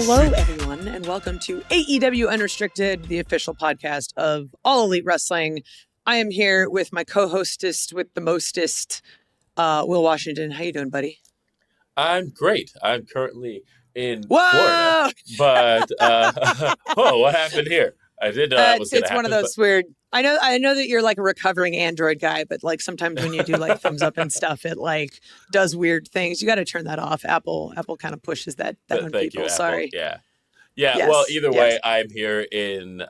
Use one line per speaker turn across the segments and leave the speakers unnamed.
Hello, everyone, and welcome to AEW Unrestricted, the official podcast of All Elite Wrestling. I am here with my co-hostess with the mostest, Will Washington. How you doing, buddy?
I'm great. I'm currently in
Whoa!
Florida, but whoa, what happened here? I didn't know that was going to happen.
It's one of those weird. I know that you're like a recovering Android guy, but like sometimes when you do like thumbs up and stuff, it like does weird things. You got to turn that off. Apple kind of pushes that on
Thank
people.
you, Apple.
Sorry.
Yeah.
Yes,
well, either way, I'm here in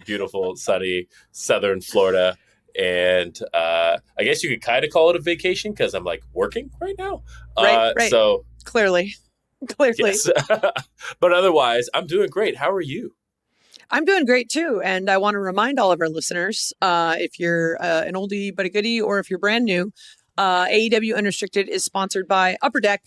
beautiful, sunny southern Florida, and I guess you could kind of call it a vacation because I'm like working right now.
Right.
So
clearly.
Yes. But otherwise, I'm doing great. How are you?
I'm doing great too, and I want to remind all of our listeners, if you're an oldie but a goodie, or if you're brand new, AEW Unrestricted is sponsored by Upper Deck.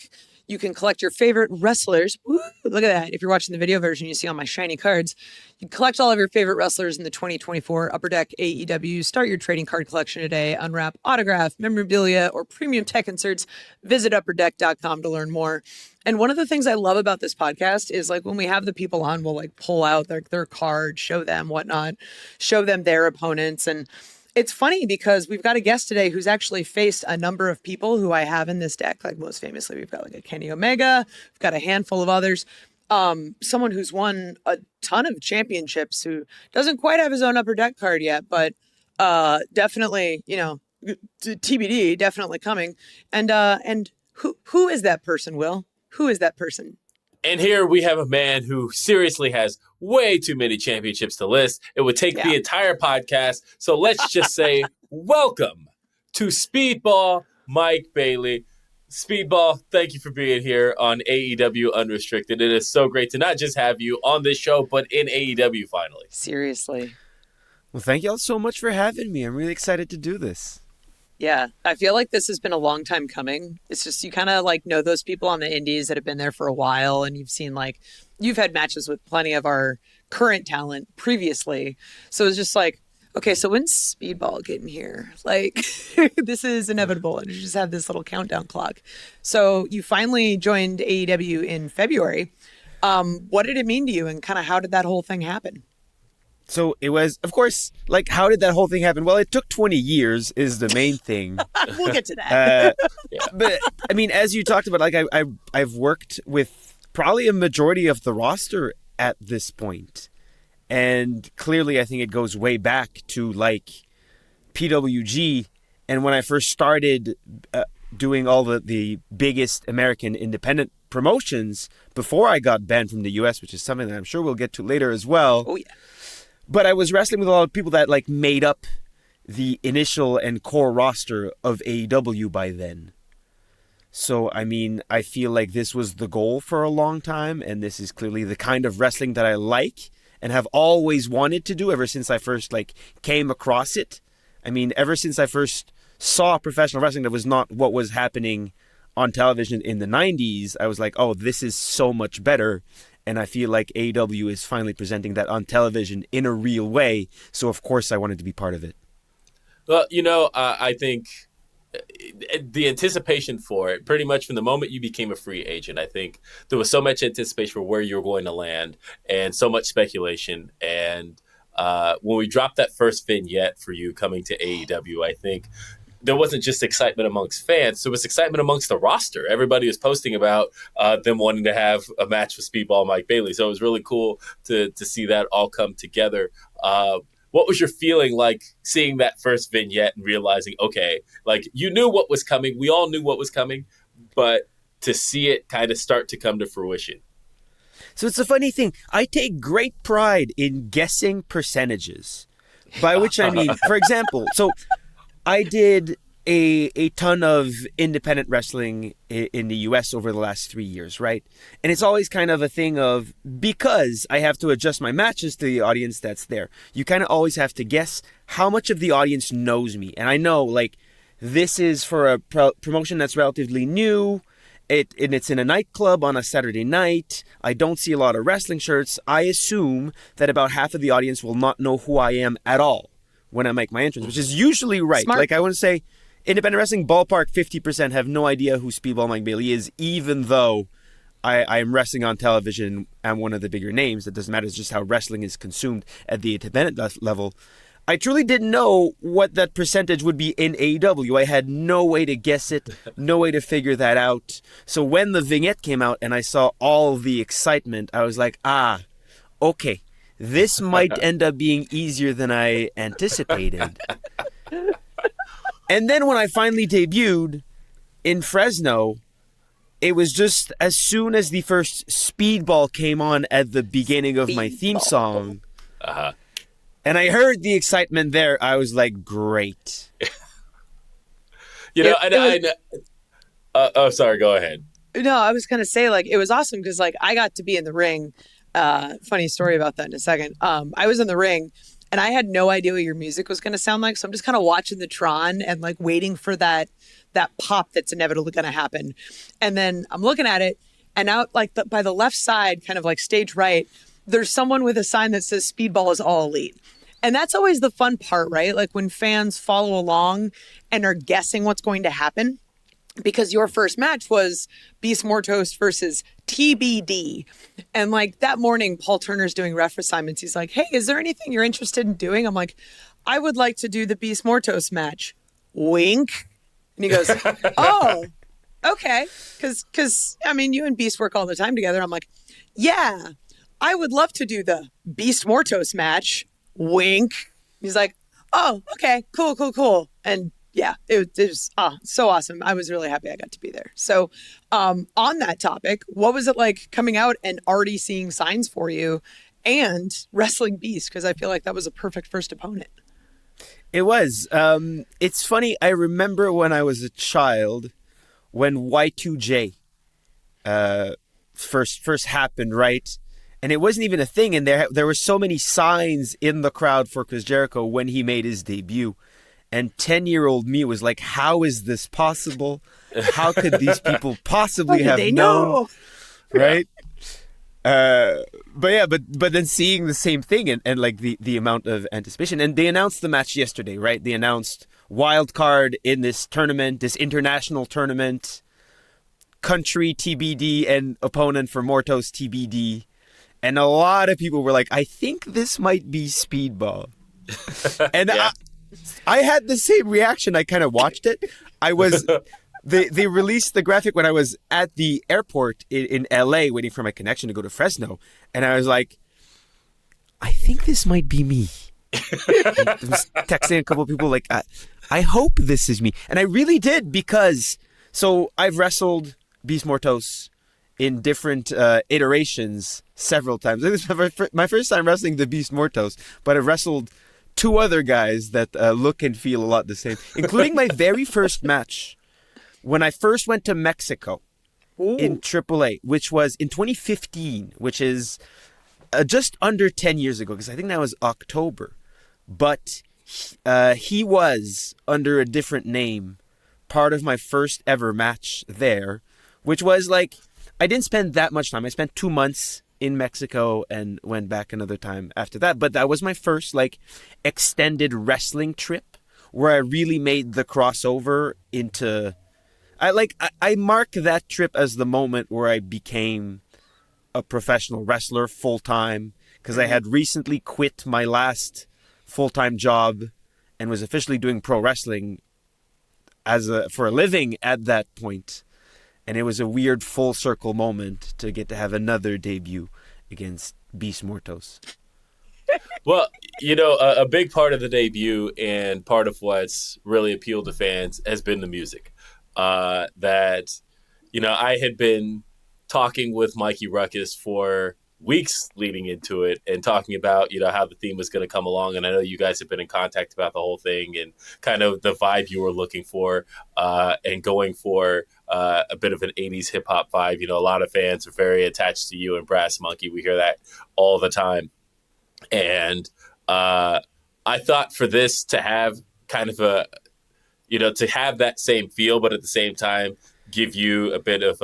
You can collect your favorite wrestlers. Woo, look at that. If you're watching the video version, you see all my shiny cards. You can collect all of your favorite wrestlers in the 2024 Upper Deck AEW. Start your trading card collection today. Unwrap autograph, memorabilia, or premium tech inserts. Visit upperdeck.com to learn more. And one of the things I love about this podcast is like when we have the people on, we'll like pull out their card, show them whatnot, show them their opponents. And it's funny because we've got a guest today who's actually faced a number of people who I have in this deck. Like most famously, we've got like a Kenny Omega. We've got a handful of others. Someone who's won a ton of championships who doesn't quite have his own Upper Deck card yet, but definitely, TBD, definitely coming. And who is that person, Will? Who is that person?
And here we have a man who seriously has way too many championships to list. It would take the entire podcast. So let's just say welcome to Speedball Mike Bailey. Speedball, thank you for being here on AEW Unrestricted. It is so great to not just have you on this show, but in AEW finally.
Seriously.
Well, thank y'all so much for having me. I'm really excited to do this.
Yeah, I feel like this has been a long time coming. It's just you kind of like know those people on the indies that have been there for a while, and you've had matches with plenty of our current talent previously. So it's just like, okay, so when's Speedball getting here? Like, this is inevitable, and you just have this little countdown clock. So you finally joined AEW in February. What did it mean to you, and kind of how did that whole thing happen?
So it was, of course, like, how did that whole thing happen? Well, it took 20 years is the main thing.
We'll get to that.
But, I mean, as you talked about, like, I've worked with probably a majority of the roster at this point. And clearly, I think it goes way back to, like, PWG. And when I first started doing all the biggest American independent promotions before I got banned from the U.S., which is something that I'm sure we'll get to later as well.
Oh, yeah.
But I was wrestling with a lot of people that like made up the initial and core roster of AEW by then. So, I mean, I feel like this was the goal for a long time, and this is clearly the kind of wrestling that I like and have always wanted to do ever since I first like came across it. I mean, ever since I first saw professional wrestling that was not what was happening on television in the 90s, I was like, oh, this is so much better. And I feel like AEW is finally presenting that on television in a real way. So, of course, I wanted to be part of it.
Well, I think the anticipation for it, pretty much from the moment you became a free agent, I think there was so much anticipation for where you were going to land and so much speculation. And when we dropped that first vignette for you coming to AEW, I think there wasn't just excitement amongst fans. There was excitement amongst the roster. Everybody was posting about them wanting to have a match with Speedball Mike Bailey. So it was really cool to see that all come together. What was your feeling like seeing that first vignette and realizing, okay, like you knew what was coming. We all knew what was coming, but to see it kind of start to come to fruition.
So it's a funny thing. I take great pride in guessing percentages, by which I mean, for example, so I did a ton of independent wrestling in the U.S. over the last 3 years, right? And it's always kind of a thing of, because I have to adjust my matches to the audience that's there, you kind of always have to guess how much of the audience knows me. And I know, like, this is for a promotion that's relatively new, and it's in a nightclub on a Saturday night. I don't see a lot of wrestling shirts. I assume that about half of the audience will not know who I am at all when I make my entrance, which is usually right.
Smart.
Like, I want to say, independent wrestling ballpark, 50% have no idea who Speedball Mike Bailey is, even though I am wrestling on television. I'm one of the bigger names. It doesn't matter. It's just how wrestling is consumed at the independent level. I truly didn't know what that percentage would be in AEW. I had no way to guess it, no way to figure that out. So when the vignette came out and I saw all the excitement, I was like, okay, this might end up being easier than I anticipated. And then when I finally debuted in Fresno, it was just as soon as the first Speedball came on at the beginning of my theme song.
Uh-huh.
And I heard the excitement there. I was like, great.
Sorry, go ahead.
No, I was going to say, like, it was awesome because, like, I got to be in the ring. Funny story about that in a second. I was in the ring and I had no idea what your music was going to sound like. So I'm just kind of watching the Tron and like waiting for that pop that's inevitably going to happen. And then I'm looking at it and out like by the left side, kind of like stage right, there's someone with a sign that says Speedball is all elite. And that's always the fun part, right? Like when fans follow along and are guessing what's going to happen. Because your first match was Beast Mortos versus TBD. And like that morning, Paul Turner's doing ref assignments. He's like, hey, is there anything you're interested in doing? I'm like, I would like to do the Beast Mortos match. Wink. And he goes, oh, okay. Because, I mean, you and Beast work all the time together. I'm like, yeah, I would love to do the Beast Mortos match. Wink. He's like, oh, okay, cool. And yeah, it was so awesome. I was really happy I got to be there. So on that topic, what was it like coming out and already seeing signs for you and wrestling Beast? Because I feel like that was a perfect first opponent.
It was. It's funny. I remember when I was a child, when Y2J first happened, right? And it wasn't even a thing. And there were so many signs in the crowd for Chris Jericho when he made his debut. And 10-year-old me was like, how is this possible? How could these people possibly have known? Right? But then seeing the same thing and like the amount of anticipation. And they announced the match yesterday, right? They announced wild card in this tournament, this international tournament, country TBD and opponent for Mortos TBD. And a lot of people were like, I think this might be Speedball. And
yeah.
I had the same reaction. I kind of watched it. They released the graphic when I was at the airport in LA waiting for my connection to go to Fresno. And I was like, I think this might be me. I was texting a couple of people like, I hope this is me. And I really did because, so I've wrestled Beast Mortos in different iterations several times. This was my first time wrestling the Beast Mortos, but I've wrestled two other guys that look and feel a lot the same, including my very first match when I first went to Mexico. Ooh. In AAA, which was in 2015, which is just under 10 years ago, because I think that was October. But he was, under a different name, part of my first ever match there, which was like, I didn't spend that much time. I spent 2 months in Mexico and went back another time after that. But that was my first like extended wrestling trip where I really made the crossover into, I mark that trip as the moment where I became a professional wrestler full time, because I had recently quit my last full-time job and was officially doing pro wrestling for a living at that point. And it was a weird full circle moment to get to have another debut against Beast Mortos.
Well, a big part of the debut and part of what's really appealed to fans has been the music. I had been talking with Mikey Ruckus for weeks leading into it and talking about, how the theme was going to come along. And I know you guys have been in contact about the whole thing and kind of the vibe you were looking for and going for a bit of an 80s hip hop vibe. A lot of fans are very attached to you and Brass Monkey. We hear that all the time. And I thought for this to have kind of to have that same feel, but at the same time, give you a bit of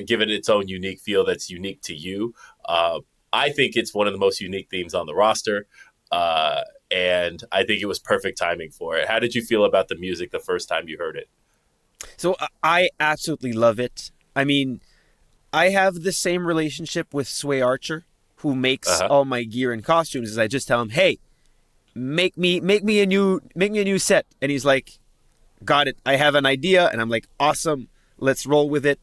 give it its own unique feel that's unique to you. I think it's one of the most unique themes on the roster. And I think it was perfect timing for it. How did you feel about the music the first time you heard it?
So I absolutely love it. I mean, I have the same relationship with Sway Archer, who makes all my gear and costumes. Is I just tell him, "Hey, make me a new set," and he's like, "Got it. I have an idea," and I'm like, "Awesome, let's roll with it."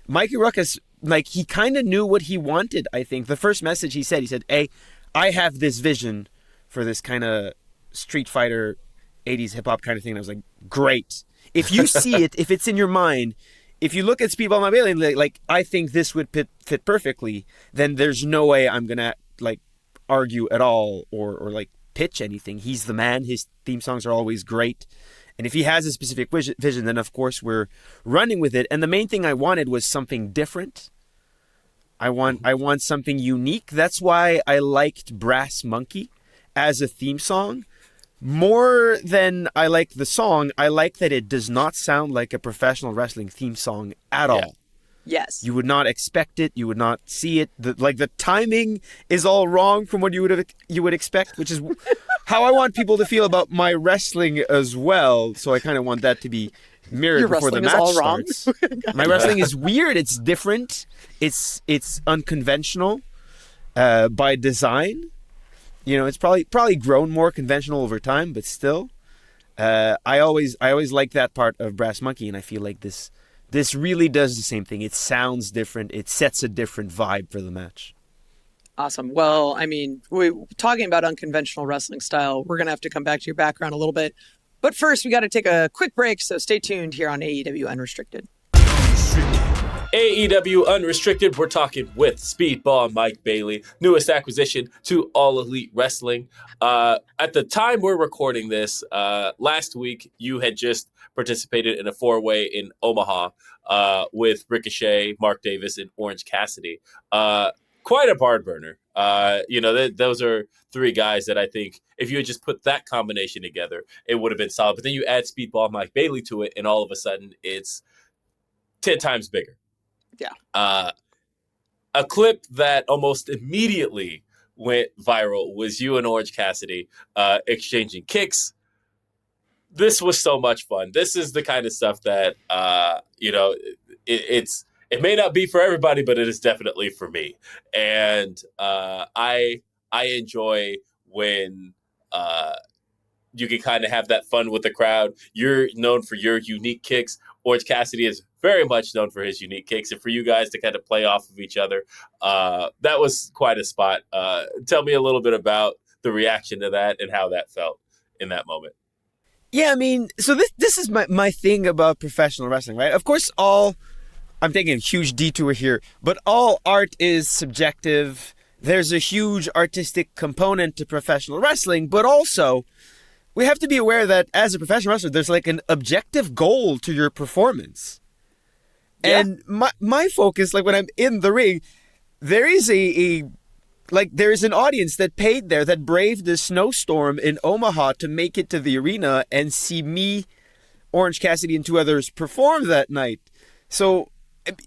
Mikey Ruckus, like, he kind of knew what he wanted. I think the first message he said, "Hey, I have this vision for this kind of Street Fighter, 80s hip hop kind of thing." And I was like, "Great. If you see it, if it's in your mind." If you look at Speedball Mike Bailey and like, I think this would fit perfectly, then there's no way I'm gonna like argue at all or like pitch anything. He's the man. His theme songs are always great, and if he has a specific vision, then of course we're running with it. And the main thing I wanted was something different. I want something unique. That's why I liked Brass Monkey as a theme song. More than I like the song, I like that it does not sound like a professional wrestling theme song at all.
Yes.
You would not expect it. You would not see it. The timing is all wrong from what you would expect, which is how I want people to feel about my wrestling as well. So I kind of want that to be mirrored before the match starts. My wrestling is weird. It's different. It's unconventional by design. You know, it's probably grown more conventional over time, but still, I always like that part of Brass Monkey, and I feel like this really does the same thing. It sounds different. It sets a different vibe for the match.
Awesome. Well, I mean, we're talking about unconventional wrestling style. We're gonna have to come back to your background a little bit, but first we got to take a quick break. So stay tuned here on AEW Unrestricted.
AEW Unrestricted, we're talking with Speedball Mike Bailey, newest acquisition to All Elite Wrestling. At the time we're recording this, last week you had just participated in a 4-way in Omaha with Ricochet, Mark Davis, and Orange Cassidy. Quite a barn burner. Those are 3 guys that I think if you had just put that combination together, it would have been solid. But then you add Speedball Mike Bailey to it, and all of a sudden it's 10 times bigger.
Yeah.
A clip that almost immediately went viral was you and Orange Cassidy exchanging kicks. This was so much fun. This is the kind of stuff that it may not be for everybody, but it is definitely for me. And I enjoy when you can kind of have that fun with the crowd. You're known for your unique kicks. Orange Cassidy is very much known for his unique kicks, and for you guys to kind of play off of each other, that was quite a spot. Tell me a little bit about the reaction to that and how that felt in that moment.
Yeah, I mean, so this is my thing about professional wrestling, right? Of course, I'm taking a huge detour here, but all art is subjective. There's a huge artistic component to professional wrestling, but also we have to be aware that as a professional wrestler, there's like an objective goal to your performance. Yeah. And my focus, like when I'm in the ring, there is there is an audience that paid there, that braved the snowstorm in Omaha to make it to the arena and see me, Orange Cassidy, and 2 others perform that night. So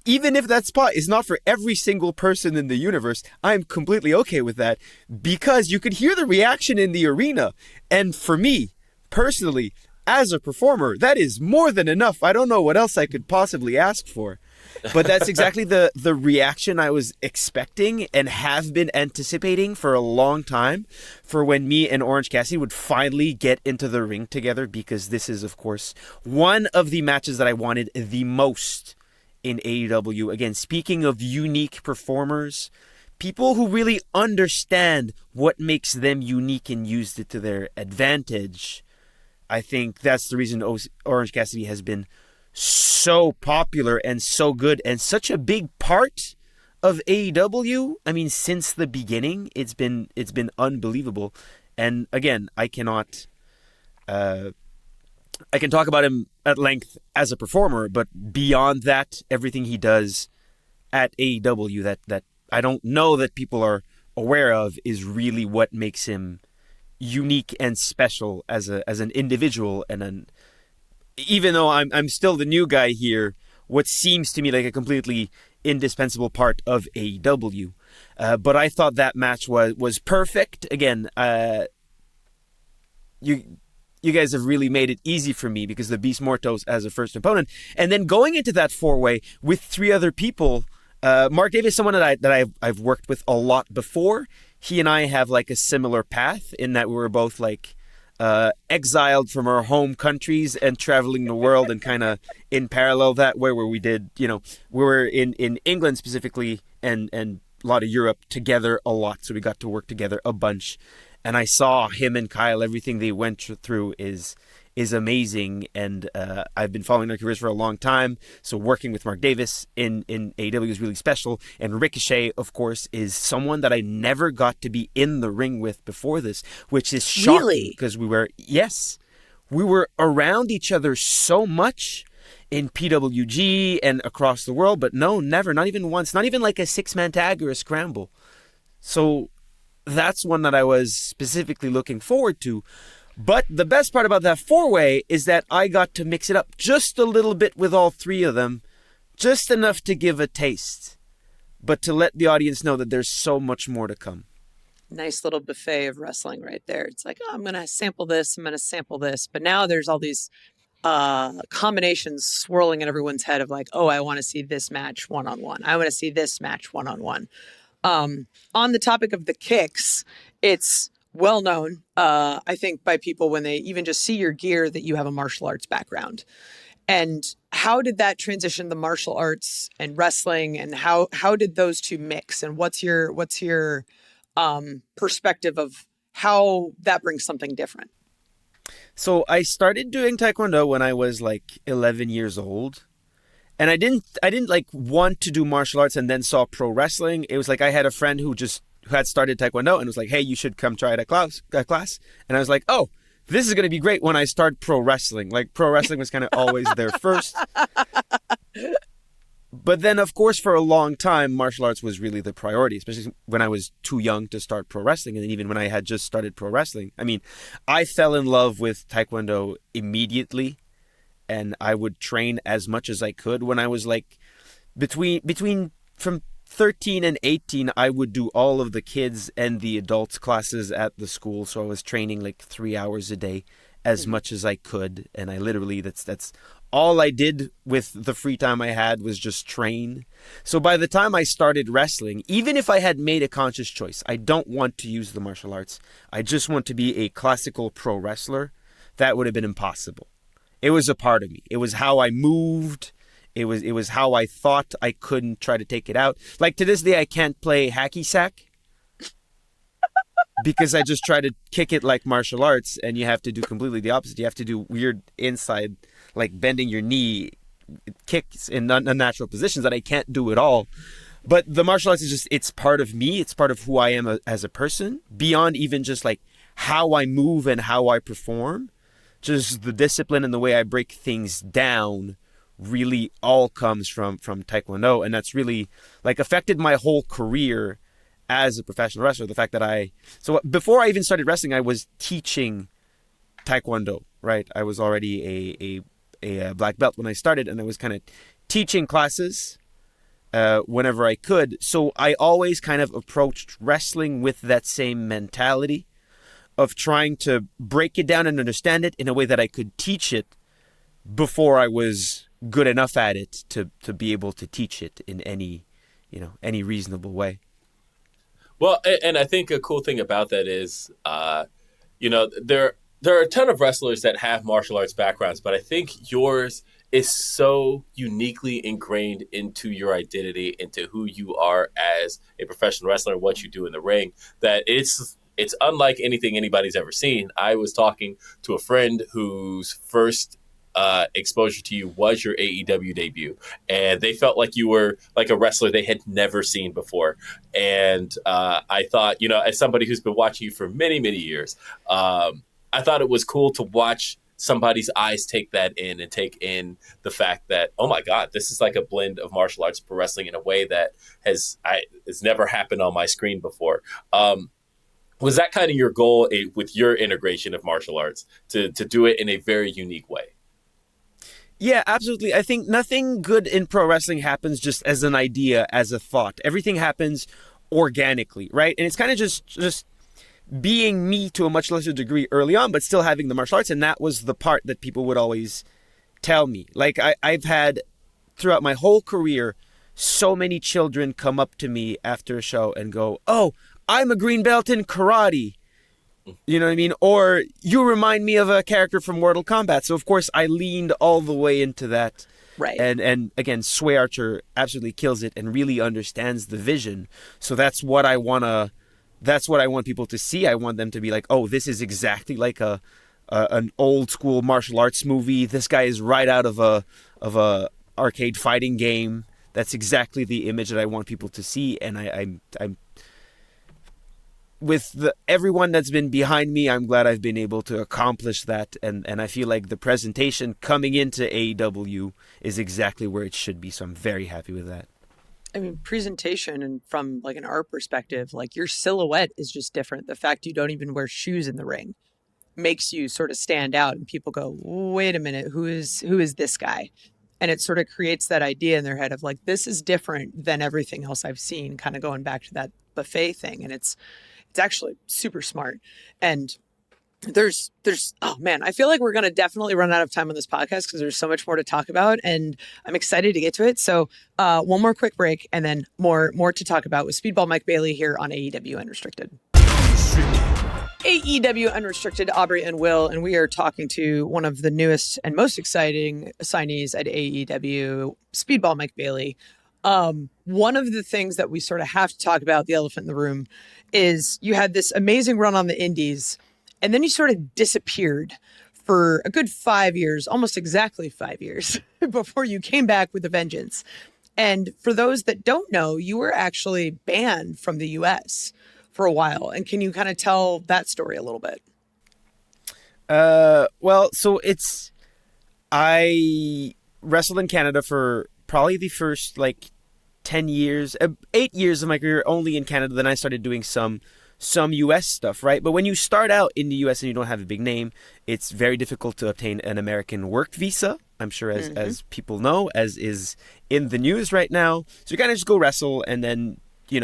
even if that spot is not for every single person in the universe, I'm completely okay with that, because you could hear the reaction in the arena. And for me, personally, as a performer, that is more than enough. I don't know what else I could possibly ask for. But that's exactly the reaction I was expecting and have been anticipating for a long time, for when me and Orange Cassidy would finally get into the ring together, because this is, of course, one of the matches that I wanted the most in AEW. Again, speaking of unique performers, people who really understand what makes them unique and used it to their advantage, I think that's the reason Orange Cassidy has been so popular and so good and such a big part of AEW. I mean, since the beginning, it's been unbelievable. And again, I can talk about him at length as a performer, but beyond that, everything he does at AEW that I don't know that people are aware of is really what makes him unique and special as an individual. And even though I'm still the new guy here, what seems to me like a completely indispensable part of AEW. But I thought that match was perfect. Again, you guys have really made it easy for me, because the Beast Mortos as a first opponent, and then going into that 4-way with 3 other people Mark Davis, someone that I've worked with a lot before. He and I have like a similar path in that we were both like exiled from our home countries and traveling the world, and kind of in parallel that way, where we did, we were in England specifically and a lot of Europe together a lot. So we got to work together a bunch. And I saw him and Kyle, everything they went through is amazing. And I've been following their careers for a long time. So working with Mark Davis in AEW is really special. And Ricochet, of course, is someone that I never got to be in the ring with before this, which is shocking.
Really?
Because we were around each other so much in PWG and across the world. But no, never, not even once, not even like a 6-man tag or a scramble. So that's one that I was specifically looking forward to. But the best part about that 4-way is that I got to mix it up just a little bit with all 3 of them, just enough to give a taste, but to let the audience know that there's so much more to come.
Nice little buffet of wrestling right there. It's like, oh, I'm going to sample this, I'm going to sample this. But now there's all these combinations swirling in everyone's head of like, oh, I want to see this match one-on-one. I want to see this match one-on-one. On the topic of the kicks, it's well known, I think, by people when they even just see your gear that you have a martial arts background. And how did that transition the martial arts and wrestling, and how did those two mix? And what's your perspective of how that brings something different?
So I started doing Taekwondo when I was like 11 years old. And I didn't like want to do martial arts and then saw pro wrestling. It was like I had a friend who had started Taekwondo and was like, hey, you should come try it at class. And I was like, oh, this is going to be great when I start pro wrestling. Like pro wrestling was kind of always there first. But then, of course, for a long time, martial arts was really the priority, especially when I was too young to start pro wrestling. And then even when I had just started pro wrestling, I mean, I fell in love with Taekwondo immediately. And I would train as much as I could. When I was like between from 13 and 18, I would do all of the kids and the adults classes at the school. So I was training like 3 hours a day as much as I could. And I literally, that's all I did with the free time I had was just train. So by the time I started wrestling, even if I had made a conscious choice, I don't want to use the martial arts, I just want to be a classical pro wrestler, that would have been impossible. It was a part of me. It was how I moved. It was how I thought. I couldn't try to take it out. Like to this day, I can't play hacky sack because I just try to kick it like martial arts, and you have to do completely the opposite. You have to do weird inside, like bending your knee kicks in unnatural positions that I can't do at all. But the martial arts is just, it's part of me. It's part of who I am as a person, beyond even just like how I move and how I perform. Just the discipline and the way I break things down really all comes from Taekwondo. And that's really like affected my whole career as a professional wrestler. The fact that so before I even started wrestling, I was teaching Taekwondo, right? I was already a black belt when I started, and I was kind of teaching classes whenever I could. So I always kind of approached wrestling with that same mentality of trying to break it down and understand it in a way that I could teach it before I was good enough at it to be able to teach it in any reasonable way.
Well, and I think a cool thing about that is, there are a ton of wrestlers that have martial arts backgrounds, but I think yours is so uniquely ingrained into your identity, into who you are as a professional wrestler and what you do in the ring, that it's unlike anything anybody's ever seen. I was talking to a friend whose first exposure to you was your AEW debut, and they felt like you were like a wrestler they had never seen before. And I thought, as somebody who's been watching you for many, many years, I thought it was cool to watch somebody's eyes take that in and take in the fact that, oh my God, this is like a blend of martial arts and pro wrestling in a way that has never happened on my screen before. Was that kind of your goal with your integration of martial arts, to do it in a very unique way?
Yeah, absolutely. I think nothing good in pro wrestling happens just as an idea, as a thought. Everything happens organically, right? And it's kind of just being me to a much lesser degree early on, but still having the martial arts. And that was the part that people would always tell me. Like I've had throughout my whole career so many children come up to me after a show and go, "Oh, I'm a green belt in karate." You know what I mean? Or you remind me of a character from Mortal Kombat. So of course I leaned all the way into that.
Right.
And again, Sway Archer absolutely kills it and really understands the vision. So that's what I want people to see. I want them to be like, "Oh, this is exactly like an old school martial arts movie. This guy is right out of a arcade fighting game." That's exactly the image that I want people to see, and I'm with everyone that's been behind me, I'm glad I've been able to accomplish that, and I feel like the presentation coming into AEW is exactly where it should be, so I'm very happy with that.
I mean, presentation and from like an art perspective, like your silhouette is just different. The fact you don't even wear shoes in the ring makes you sort of stand out, and people go, "Wait a minute, who is this guy?" And it sort of creates that idea in their head of like, this is different than everything else I've seen, kind of going back to that buffet thing. And it's actually super smart. And there's oh man, I feel like we're going to definitely run out of time on this podcast because there's so much more to talk about, and I'm excited to get to it. So one more quick break and then more to talk about with Speedball Mike Bailey here on AEW Unrestricted. AEW Unrestricted, Aubrey and Will, and we are talking to one of the newest and most exciting signees at AEW, Speedball Mike Bailey. One of the things that we sort of have to talk about, the elephant in the room, is you had this amazing run on the indies, and then you sort of disappeared for a good 5 years, almost exactly 5 years, before you came back with a vengeance. And for those that don't know, you were actually banned from the US for a while. And can you kind of tell that story a little bit?
Well, so I wrestled in Canada for probably the first 10 years, 8 years of my career only in Canada. Then I started doing some US stuff, right? But when you start out in the US and you don't have a big name, it's very difficult to obtain an American work visa. I'm sure as people know, as is in the news right now. So you kind of just go wrestle, and then, you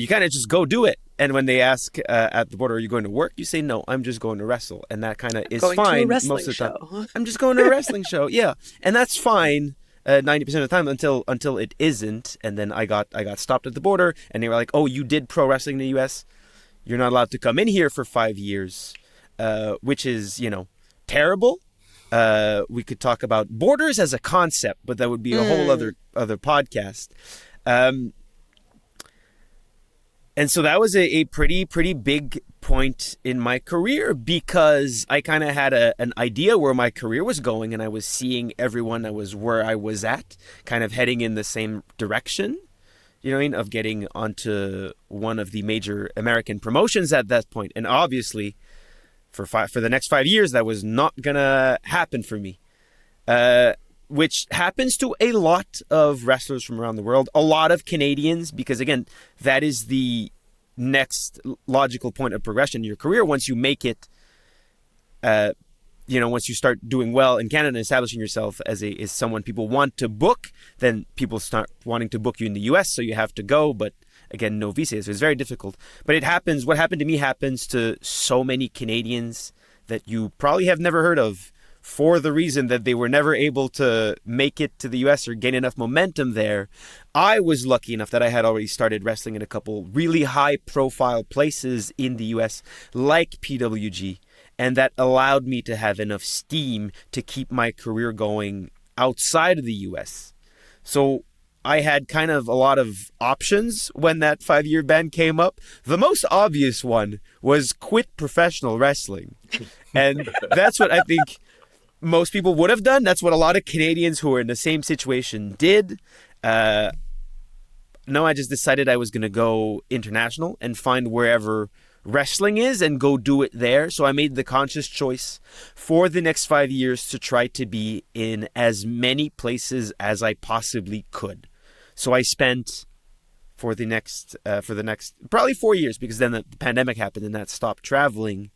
kind of just go do it. And when they ask at the border, "Are you going to work?" you say, "No, I'm just going to wrestle." And that kind of is fine most of the time. I'm just going to a wrestling show. Yeah. And that's fine 90% of the time until it isn't. And then I got stopped at the border, and they were like, "Oh, you did pro wrestling in the US. You're not allowed to come in here for 5 years," which is, terrible. We could talk about borders as a concept, but that would be a whole other podcast. And so that was a pretty big point in my career, because I kind of had an idea where my career was going, and I was seeing everyone that was where I was at kind of heading in the same direction, of getting onto one of the major American promotions at that point. And obviously for the next 5 years, that was not going to happen for me, which happens to a lot of wrestlers from around the world, a lot of Canadians, because again, that is the next logical point of progression in your career. Once you make it, once you start doing well in Canada and establishing yourself as someone people want to book, then people start wanting to book you in the US, so you have to go, but again, no visa, so it's very difficult. But it happens, what happened to me happens to so many Canadians that you probably have never heard of, for the reason that they were never able to make it to the US or gain enough momentum there. I was lucky enough that I had already started wrestling in a couple really high-profile places in the US, like PWG, and that allowed me to have enough steam to keep my career going outside of the US. So I had kind of a lot of options when that 5-year ban came up. The most obvious one was quit professional wrestling. And that's what I think most people would have done. That's what a lot of Canadians who are in the same situation did. No, I just decided I was going to go international and find wherever wrestling is and go do it there. So I made the conscious choice for the next 5 years to try to be in as many places as I possibly could. So I spent for the next probably 4 years, because then the pandemic happened and that stopped traveling.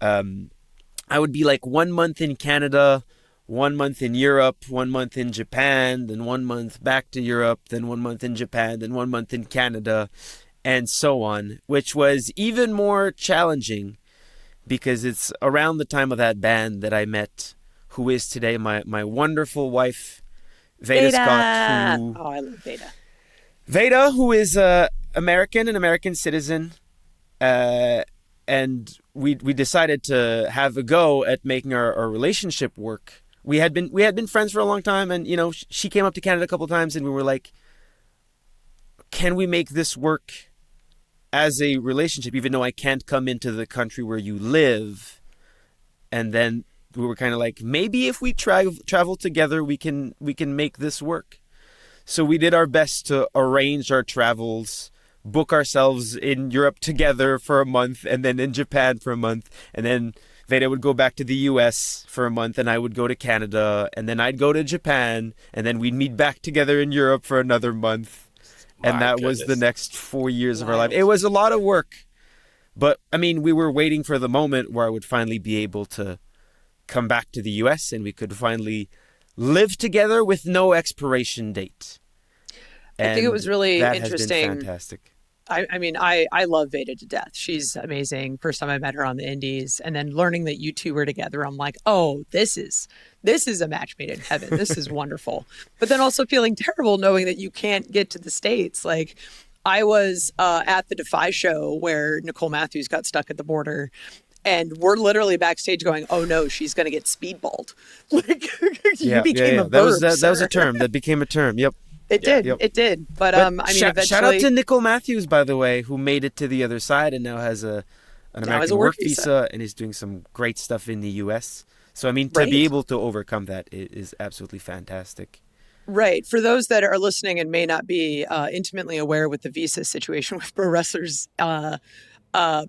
I would be 1 month in Canada, 1 month in Europe, 1 month in Japan, then 1 month back to Europe, then 1 month in Japan, then 1 month in Canada, and so on, which was even more challenging because it's around the time of that ban that I met who is today my wonderful wife, Veda Scott, who
I love Veda.
Veda, who is an American citizen, and we decided to have a go at making our relationship work. We had been friends for a long time, and she came up to Canada a couple of times, and we were like, can we make this work as a relationship, even though I can't come into the country where you live? And then we were kind of like, maybe if we travel together, we can make this work. So we did our best to arrange our travels, book ourselves in Europe together for a month, and then in Japan for a month, and then Veda would go back to the US for a month, and I would go to Canada, and then I'd go to Japan, and then we'd meet back together in Europe for another month. And that was the next 4 years of our life. It was a lot of work. But, I mean, we were waiting for the moment where I would finally be able to come back to the US and we could finally live together with no expiration date. And
I think it was really interesting.
Has been fantastic.
I mean, I love Veda to death. She's amazing. First time I met her on the Indies, and then learning that you two were together, I'm like, oh, this is a match made in heaven. This is wonderful. But then also feeling terrible knowing that you can't get to the States. Like, I was at the Defy show where Nicole Matthews got stuck at the border, and we're literally backstage going, oh no, she's going to get speedballed. Like, you became a verb,
that was a term. That became a term. Yep.
It did. Yep. It did. But I mean, eventually...
Shout out to Nicole Matthews, by the way, who made it to the other side and now has an American work visa and is doing some great stuff in the U.S. So, I mean, to be able to overcome that is absolutely fantastic.
Right. For those that are listening and may not be intimately aware with the visa situation with pro wrestlers,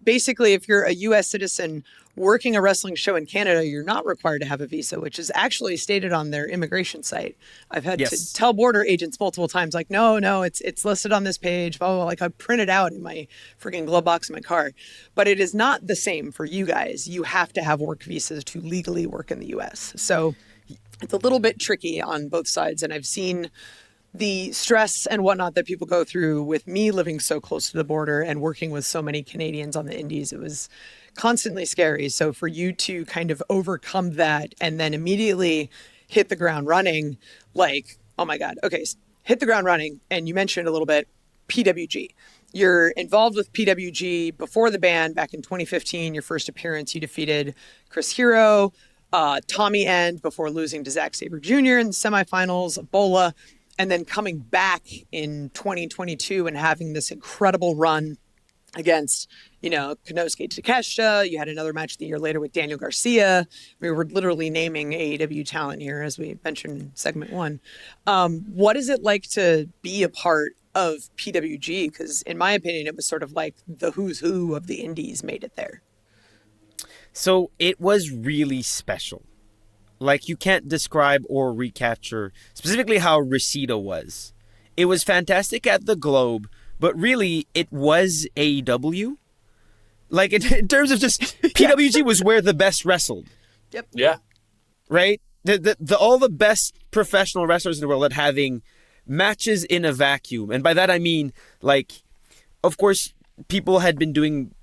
basically, if you're a U.S. citizen working a wrestling show in Canada, you're not required to have a visa, which is actually stated on their immigration site. I've had to tell border agents multiple times, like, no, it's listed on this page. Blah, blah, blah. Like, I print it out in my freaking glove box in my car. But it is not the same for you guys. You have to have work visas to legally work in the U.S. So it's a little bit tricky on both sides. And I've seen the stress and whatnot that people go through with me living so close to the border and working with so many Canadians on the Indies. It was constantly scary. So for you to kind of overcome that and then immediately hit the ground running, like, oh my God, okay, hit the ground running. And you mentioned a little bit PWG. You're involved with PWG before the ban back in 2015. Your first appearance, you defeated Chris Hero, Tommy End before losing to Zack Sabre Jr. in the semifinals, Ebola, and then coming back in 2022 and having this incredible run against, Konosuke Takeshita. You had another match the year later with Daniel Garcia. We were literally naming AEW talent here, as we mentioned in segment 1. What is it like to be a part of PWG? Because in my opinion, it was sort of like the who's who of the indies made it there.
So it was really special. Like, you can't describe or recapture specifically how Reseda was. It was fantastic at the Globe, but really it was AEW. Like, in terms of just PWG was where the best wrestled.
Yep.
Yeah.
Right? All the best professional wrestlers in the world are having matches in a vacuum. And by that I mean, like, of course, people had been doing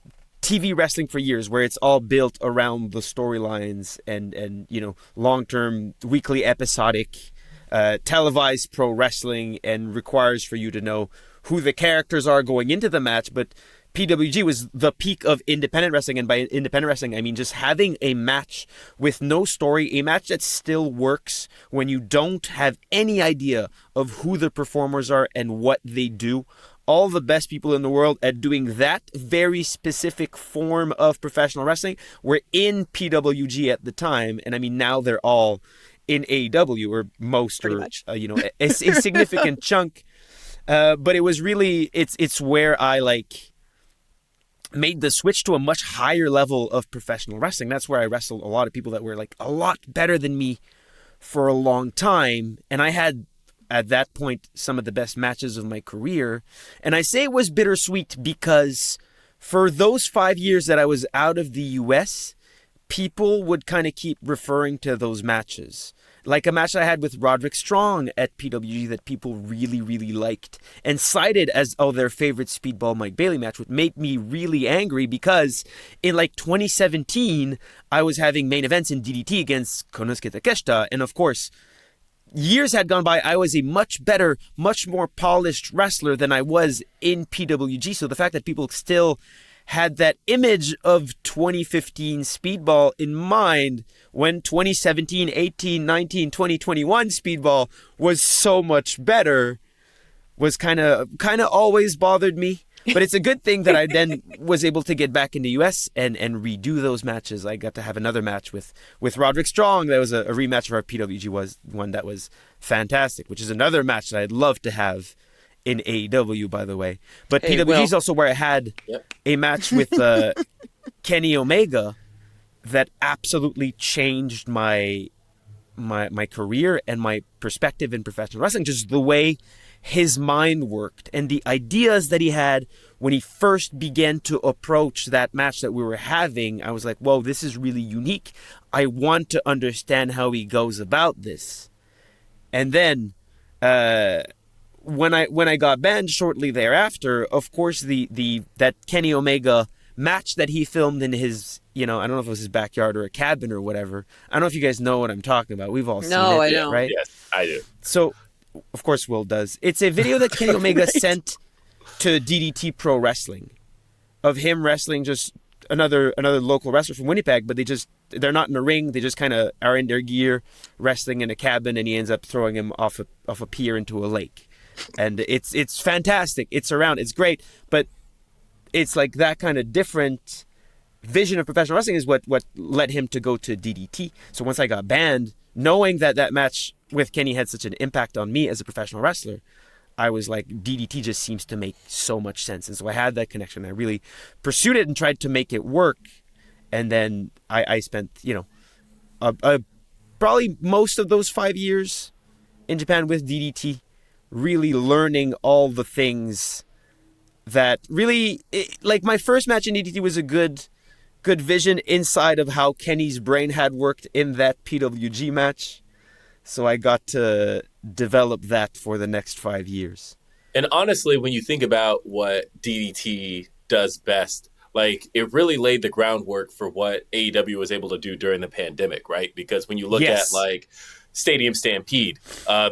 TV wrestling for years where it's all built around the storylines and long-term weekly episodic televised pro wrestling and requires for you to know who the characters are going into the match. But PWG was the peak of independent wrestling, and by independent wrestling I mean just having a match with no story, a match that still works when you don't have any idea of who the performers are and what they do. All the best people in the world at doing that very specific form of professional wrestling were in PWG at the time. And I mean, now they're all in AEW, or most,
pretty
or,
much.
A significant chunk. But it was really, it's where I made the switch to a much higher level of professional wrestling. That's where I wrestled a lot of people that were a lot better than me for a long time. And I had, at that point, some of the best matches of my career. And I say it was bittersweet because for those 5 years that I was out of the US, people would kind of keep referring to those matches. Like a match I had with Roderick Strong at PWG that people really, really liked and cited as, their favorite Speedball Mike Bailey match, which made me really angry because in 2017, I was having main events in DDT against Konosuke Takeshita. And of course, years had gone by, I was a much better, much more polished wrestler than I was in PWG. So the fact that people still had that image of 2015 Speedball in mind when 2017, 18, 19, 20, 21 Speedball was so much better was kind of always bothered me. But it's a good thing that I then was able to get back in the US and redo those matches. I got to have another match with Roderick Strong. That was a rematch of our PWG one that was fantastic, which is another match that I'd love to have in AEW, by the way. But
Hey,
PWG is also where I had a match with Kenny Omega that absolutely changed my career and my perspective in professional wrestling. Just the way his mind worked and the ideas that he had when he first began to approach that match that we were having. I was like, whoa, this is really unique. I want to understand how he goes about this. And then when I got banned shortly thereafter, of course, that Kenny Omega match that he filmed in his, I don't know if it was his backyard or a cabin or whatever. I don't know if you guys know what I'm talking about. We've all seen it,
I don't.
right?
Yes, I do.
So, of course, Will does. It's a video that Kenny Omega sent to DDT Pro Wrestling of him wrestling just another local wrestler from Winnipeg, but they're not in a ring. They just kind of are in their gear, wrestling in a cabin, and he ends up throwing him off a pier into a lake. And it's fantastic. It's around. It's great. But it's like that kind of different vision of professional wrestling is what led him to go to DDT. So once I got banned, knowing that match with Kenny had such an impact on me as a professional wrestler, I was like, DDT just seems to make so much sense. And so I had that connection. I really pursued it and tried to make it work. And then I spent, probably most of those 5 years in Japan with DDT, really learning all the things that really, like my first match in DDT was a good vision inside of how Kenny's brain had worked in that PWG match. So I got to develop that for the next 5 years.
And honestly, when you think about what DDT does best, like it really laid the groundwork for what AEW was able to do during the pandemic, right? Because when you look at like Stadium Stampede,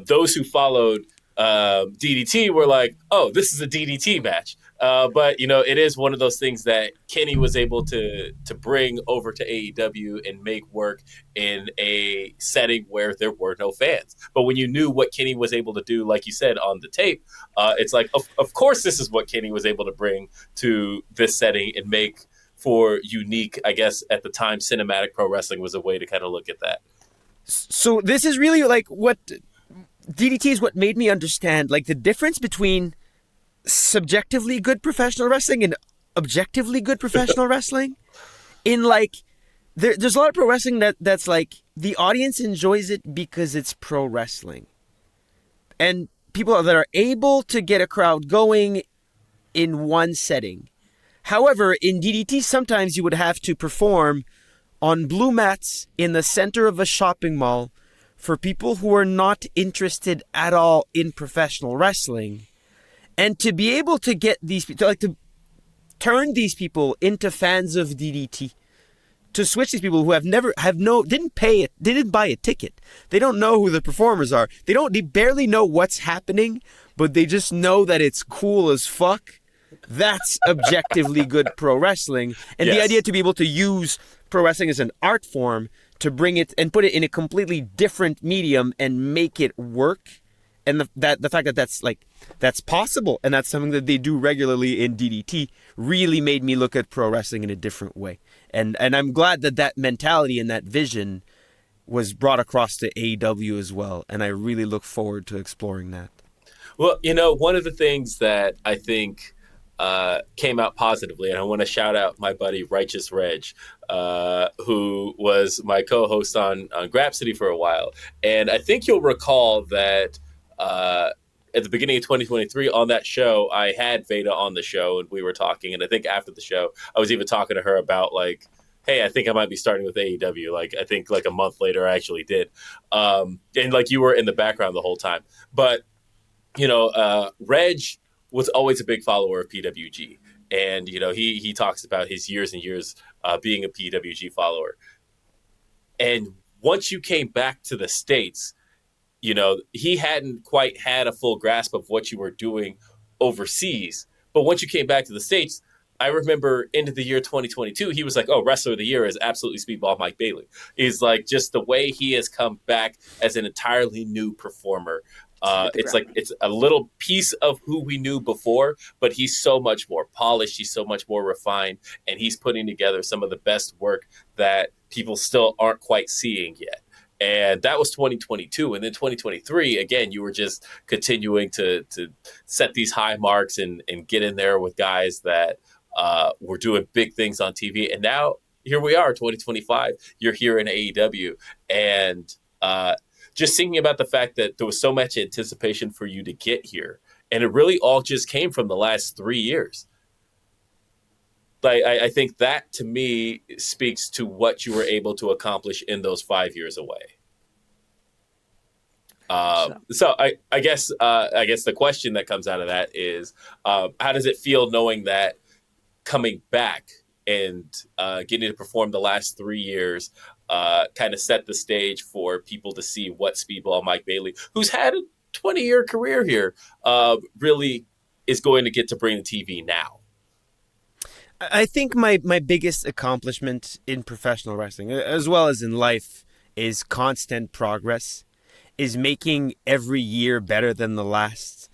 those who followed DDT were like, oh, this is a DDT match. But, it is one of those things that Kenny was able to bring over to AEW and make work in a setting where there were no fans. But when you knew what Kenny was able to do, like you said, on the tape, it's like, of course, this is what Kenny was able to bring to this setting and make for unique, I guess, at the time, cinematic pro wrestling was a way to kind of look at that.
So this is really like what DDT is what made me understand, like the difference between subjectively good professional wrestling and objectively good professional wrestling. In like, there's a lot of pro wrestling that's like the audience enjoys it because it's pro wrestling, and people that are able to get a crowd going in one setting. However, in DDT, sometimes you would have to perform on blue mats in the center of a shopping mall for people who are not interested at all in professional wrestling. And to be able to get these people, to turn these people into fans of DDT, to switch these people who didn't buy a ticket. They don't know who the performers are. They barely know what's happening, but they just know that it's cool as fuck. That's objectively good pro wrestling. And the idea to be able to use pro wrestling as an art form to bring it and put it in a completely different medium and make it work. And the fact that that's possible and that's something that they do regularly in DDT really made me look at pro wrestling in a different way. And I'm glad that mentality and that vision was brought across to AEW as well. And I really look forward to exploring that.
Well, one of the things that I think came out positively, and I want to shout out my buddy Righteous Reg, who was my co-host on Grapsity for a while. And I think you'll recall that at the beginning of 2023 on that show, I had Veda on the show and we were talking. And I think after the show, I was even talking to her about like, hey, I think I might be starting with AEW. Like, I think like a month later, I actually did. And like you were in the background the whole time. But, Reg was always a big follower of PWG. And, he talks about his years and years being a PWG follower. And once you came back to the States, he hadn't quite had a full grasp of what you were doing overseas. But once you came back to the States, I remember into the year 2022, he was like, oh, Wrestler of the Year is absolutely Speedball Mike Bailey. He's like, just the way he has come back as an entirely new performer. It's like it's a little piece of who we knew before, but he's so much more polished. He's so much more refined, and he's putting together some of the best work that people still aren't quite seeing yet. And that was 2022. And then 2023, again, you were just continuing to set these high marks and get in there with guys that were doing big things on TV. And now here we are, 2025. You're here in AEW. And just thinking about the fact that there was so much anticipation for you to get here. And it really all just came from the last 3 years. Like, I think that to me speaks to what you were able to accomplish in those 5 years away. So I guess the question that comes out of that is, how does it feel knowing that coming back and getting to perform the last 3 years kind of set the stage for people to see what Speedball Mike Bailey, who's had a 20-year career here, really is going to get to bring to TV now?
I think my biggest accomplishment in professional wrestling, as well as in life, is constant progress, is making every year better than the last.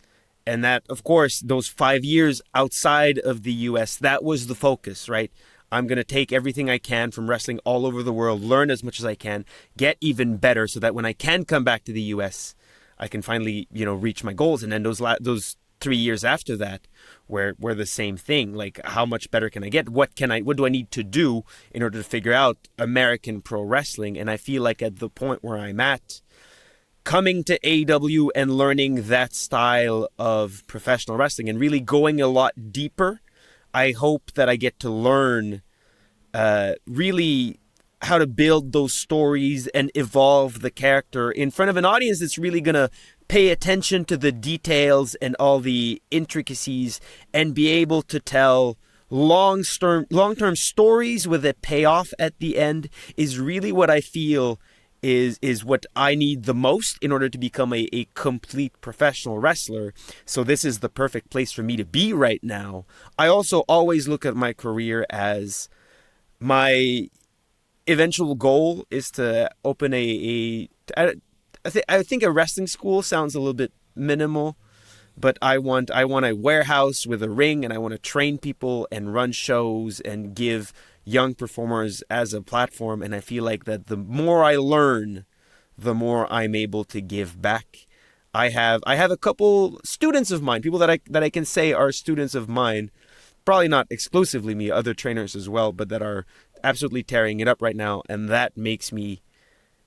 And that, of course, those 5 years outside of the U.S., that was the focus, right? I'm going to take everything I can from wrestling all over the world, learn as much as I can, get even better so that when I can come back to the U.S., I can finally, reach my goals. And then those 3 years after that were the same thing. Like, how much better can I get? What do I need to do in order to figure out American pro wrestling? And I feel like at the point where I'm at, coming to AEW and learning that style of professional wrestling and really going a lot deeper, I hope that I get to learn really how to build those stories and evolve the character in front of an audience that's really going to pay attention to the details and all the intricacies and be able to tell long-term stories with a payoff at the end is really what I feel is what I need the most in order to become a complete professional wrestler. So this is the perfect place for me to be right now. I also always look at my career as my eventual goal is to open I think a wrestling school sounds a little bit minimal, but I want a warehouse with a ring, and I want to train people and run shows and give young performers as a platform. And I feel like that the more I learn, the more I'm able to give back. I have a couple students of mine, people that I can say are students of mine, probably not exclusively me, other trainers as well, but that are absolutely tearing it up right now. And that makes me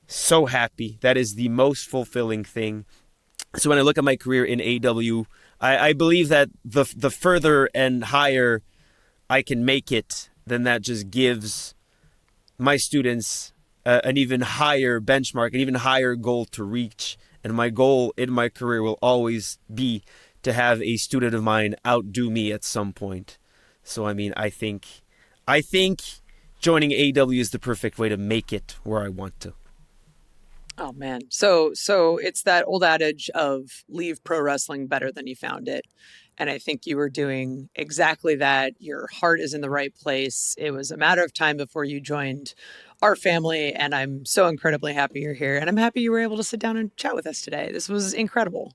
so happy. That is the most fulfilling thing. So when I look at my career in AEW, I believe that the further and higher I can make it, then that just gives my students an even higher benchmark, an even higher goal to reach. And my goal in my career will always be to have a student of mine outdo me at some point. So, I mean, I think joining AEW is the perfect way to make it where I want to.
Oh, man. So it's that old adage of leave pro wrestling better than you found it. And I think you were doing exactly that. Your heart is in the right place. It was a matter of time before you joined our family. And I'm so incredibly happy you're here. And I'm happy you were able to sit down and chat with us today. This was incredible.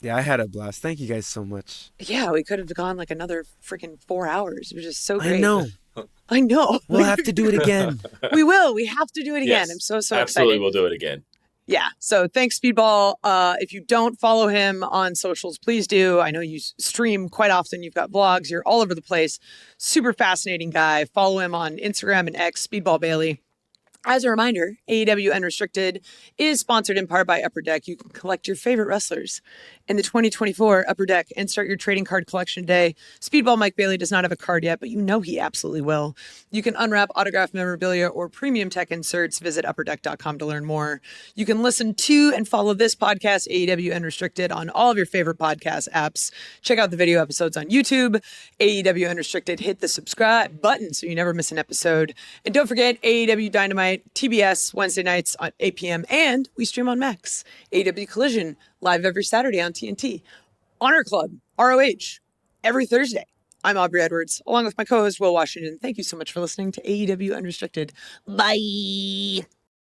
Yeah, I had a blast. Thank you guys so much.
Yeah, we could have gone like another freaking 4 hours. It was just so great.
I know. We'll have to do it again.
We will. We have to do it again.
Yes,
I'm so
absolutely,
excited.
we'll do it again.
Yeah. So thanks, Speedball. If you don't follow him on socials, please do. I know you stream quite often. You've got vlogs. You're all over the place. Super fascinating guy. Follow him on Instagram and X, Speedball Bailey. As a reminder, AEW Unrestricted is sponsored in part by Upper Deck. You can collect your favorite wrestlers in the 2024 Upper Deck and start your trading card collection today. Speedball Mike Bailey does not have a card yet, but you know he absolutely will. You can unwrap autographed memorabilia or premium tech inserts. Visit upperdeck.com to learn more. You can listen to and follow this podcast, AEW Unrestricted, on all of your favorite podcast apps. Check out the video episodes on YouTube. AEW Unrestricted, hit the subscribe button so you never miss an episode. And don't forget AEW Dynamite Dynamite, TBS, Wednesday nights at 8 p.m. And we stream on Max. AEW Collision, live every Saturday on TNT. Honor Club, ROH, every Thursday. I'm Aubrey Edwards, along with my co-host, Will Washington. Thank you so much for listening to AEW Unrestricted. Bye.